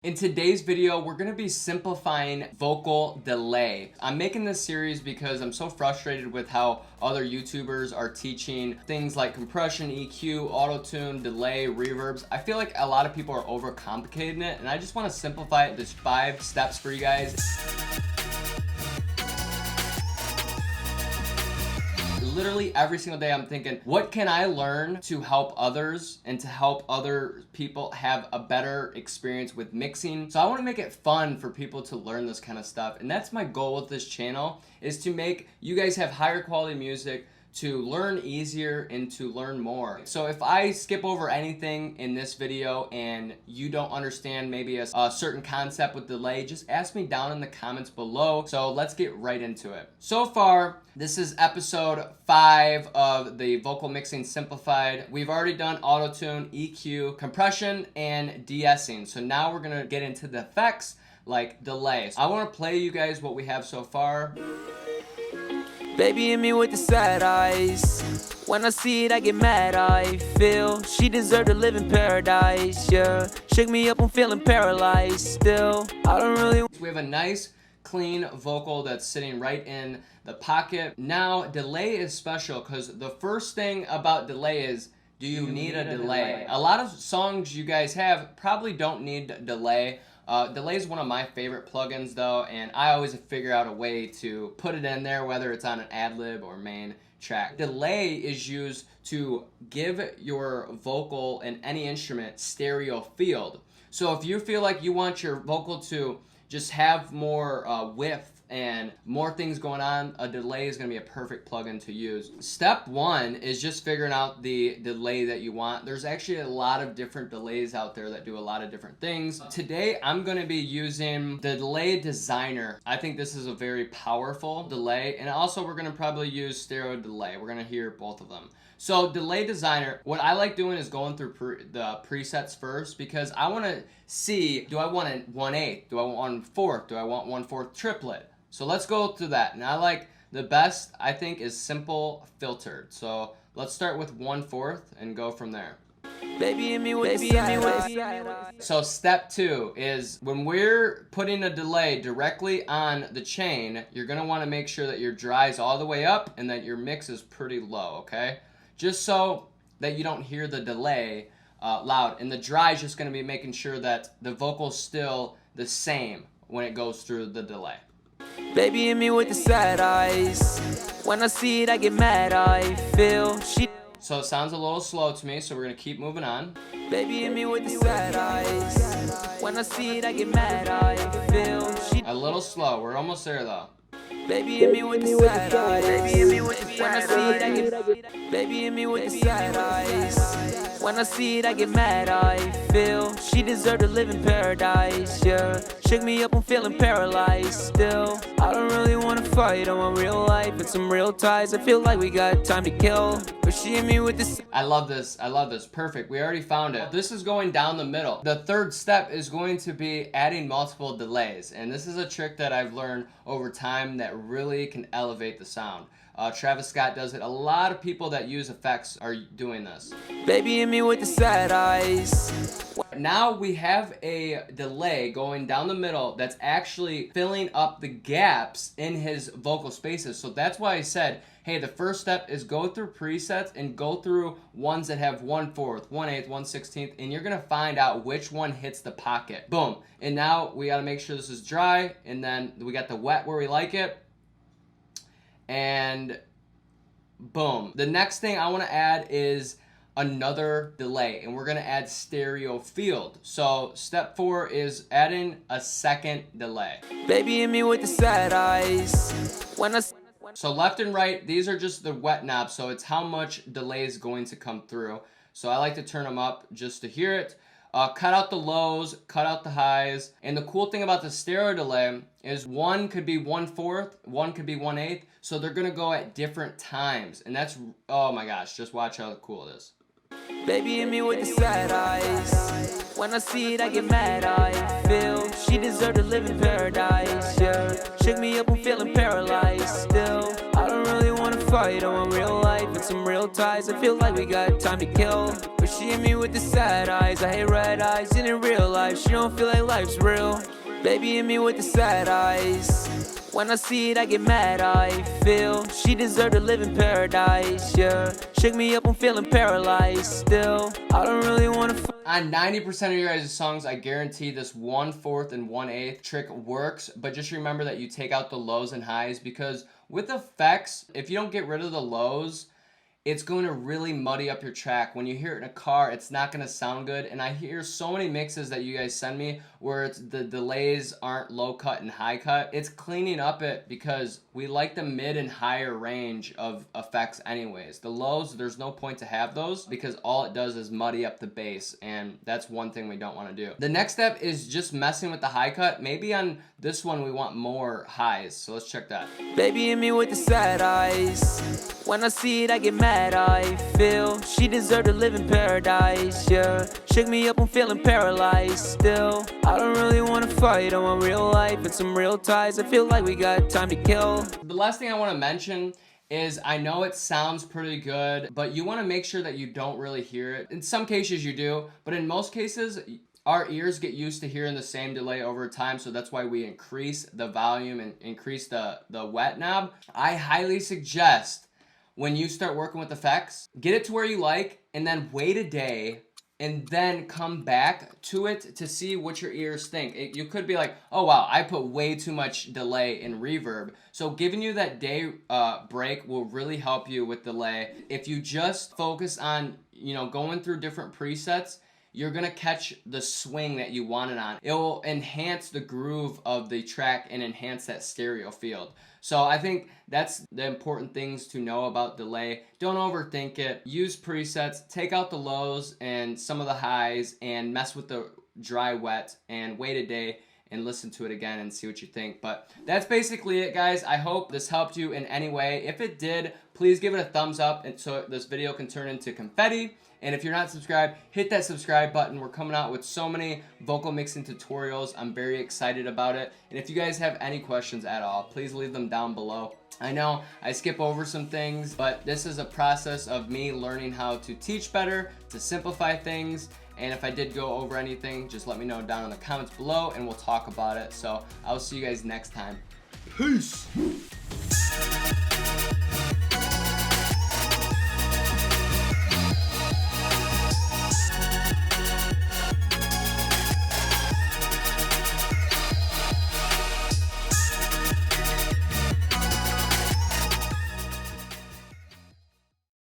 In today's video, we're going to be simplifying vocal delay. I'm making this series because I'm so frustrated with how other YouTubers are teaching things like compression, EQ, auto-tune, delay, reverbs. I feel like a lot of people are overcomplicating it, and I just want to simplify it. There's 5 steps for you guys. Literally every single day I'm thinking, what can I learn to help others and to help other people have a better experience with mixing? So I want to make it fun for people to learn this kind of stuff. And that's my goal with this channel, is to make you guys have higher quality music, to learn easier and to learn more. So if I skip over anything in this video and you don't understand maybe a certain concept with delay, just ask me down in the comments below. So let's get right into it. So far, this is episode 5 of the Vocal Mixing Simplified. We've already done auto-tune, EQ, compression, and de-essing. So now we're gonna get into the effects like delay. So I wanna play you guys what we have so far. Baby hit me with the sad eyes. When I see it, I get mad. I feel she deserved to live in paradise. Yeah, shake me up, I'm feeling paralyzed. Still, I don't really. We have a nice, clean vocal that's sitting right in the pocket. Now, delay is special because the first thing about delay is, do you need a delay? A lot of songs you guys have probably don't need delay. Delay is one of my favorite plugins though, and I always figure out a way to put it in there, whether it's on an ad-lib or main track. Delay is used to give your vocal and any instrument stereo field. So if you feel like you want your vocal to just have more width and more things going on, a delay is going to be a perfect plugin to use. Step 1 is just figuring out the delay that you want. There's actually a lot of different delays out there that do a lot of different things. Today, I'm going to be using the Delay Designer. I think this is a very powerful delay, and also we're going to probably use stereo delay. We're going to hear both of them. So Delay Designer, what I like doing is going through the presets first, because I want to see, do I want a 1/8? Do I want 1/4? Do I want 1/4 triplet? So let's go through that. And I like the best, I think, is simple filtered. So let's start with 1/4 and go from there. Baby hit me with the sad eyes. So step 2 is when we're putting a delay directly on the chain, you're gonna wanna make sure that your dry is all the way up and that your mix is pretty low, okay? Just so that you don't hear the delay loud. And the dry is just gonna be making sure that the vocal's still the same when it goes through the delay. Baby hit me with the sad eyes. When I see it, I get mad. I feel she. So it sounds a little slow to me, so we're gonna keep moving on. Baby hit me with the sad eyes. When I see it, I get mad. I feel she. A little slow. We're almost there though. Baby hit me with the sad eyes. Baby hit me with the sad eyes. Baby hit me with the sad eyes. When I see it, I get mad. I feel she deserved to live in paradise. Yeah, shake me up, I'm feeling paralyzed. Still, I don't really wanna fight. I want real life and some real ties. I feel like we got time to kill. But she hit me with this. I love this. I love this. Perfect. We already found it. This is going down the middle. The third step is going to be adding multiple delays. And this is a trick that I've learned over time that really can elevate the sound. Travis Scott does it. A lot of people that use effects are doing this. Baby hit me with the sad eyes. Now we have a delay going down the middle that's actually filling up the gaps in his vocal spaces. So that's why I said, hey, the first step is go through presets and go through ones that have 1/4, 1/8, 1/16, and you're gonna find out which one hits the pocket. Boom. And now we gotta make sure this is dry, and then we got the wet where we like it. And boom. The next thing I want to add is another delay, and we're going to add stereo field. So step 4 is adding a second delay. Baby hit me with the sad eyes. When I. So left and right, these are just the wet knobs, so it's how much delay is going to come through. So I like to turn them up just to hear it. Cut out the lows, cut out the highs. And the cool thing about the stereo delay is one could be 1/4, one could be 1/8. So they're gonna go at different times. And that's, oh my gosh, just watch how cool it is. Baby hit me with the sad eyes. When I see it, I get mad. I feel she deserved to live in paradise. Yeah, shake me up, I'm feeling paralyzed. Still, I don't really wanna fight. I want real life and some real ties. I feel like we got time to kill. But She hit me with the sad eyes. I hate red eyes. And in real life, she don't feel like life's real. Baby hit me with the sad eyes. When I see it, I get mad, I feel she deserved to live in paradise, yeah. Shook me up, I'm feeling paralyzed still. I don't really wanna On 90% of your guys' songs, I guarantee this 1/4 and 1/8 trick works, but just remember that you take out the lows and highs, because with effects, if you don't get rid of the lows, it's going to really muddy up your track. When you hear it in a car, it's not going to sound good. And I hear so many mixes that you guys send me where it's the delays aren't low cut and high cut. It's cleaning up it because we like the mid and higher range of effects anyways. The lows, there's no point to have those because all it does is muddy up the bass, and that's one thing we don't want to do. The next step is just messing with the high cut. Maybe on this one we want more highs, so let's check that. Baby hit me with the sad eyes. When I see it, I get mad, I feel she deserved to live in paradise, yeah. Shook me up, I'm feeling paralyzed still. I don't really wanna fight, I want real life and some real ties. I feel like we got time to kill. The last thing I want to mention is, I know it sounds pretty good, but you want to make sure that you don't really hear it. In some cases you do, but in most cases, our ears get used to hearing the same delay over time, so that's why we increase the volume and increase the wet knob. I highly suggest when you start working with effects, get it to where you like, and then wait a day, and then come back to it to see what your ears think. You could be like, oh wow, I put way too much delay in reverb. So giving you that day break will really help you with delay. If you just focus on, going through different presets, you're gonna catch the swing that you want it on. It will enhance the groove of the track and enhance that stereo field. So I think that's the important things to know about delay. Don't overthink it. Use presets, take out the lows and some of the highs, and mess with the dry wet, and wait a day and listen to it again and see what you think. But that's basically it, guys. I hope this helped you in any way. If it did, please give it a thumbs up and so this video can turn into confetti. And if you're not subscribed, hit that subscribe button. We're coming out with so many vocal mixing tutorials. I'm very excited about it. And if you guys have any questions at all, please leave them down below. I know I skip over some things, but this is a process of me learning how to teach better, to simplify things. And if I did go over anything, just let me know down in the comments below and we'll talk about it. So I'll see you guys next time. Peace.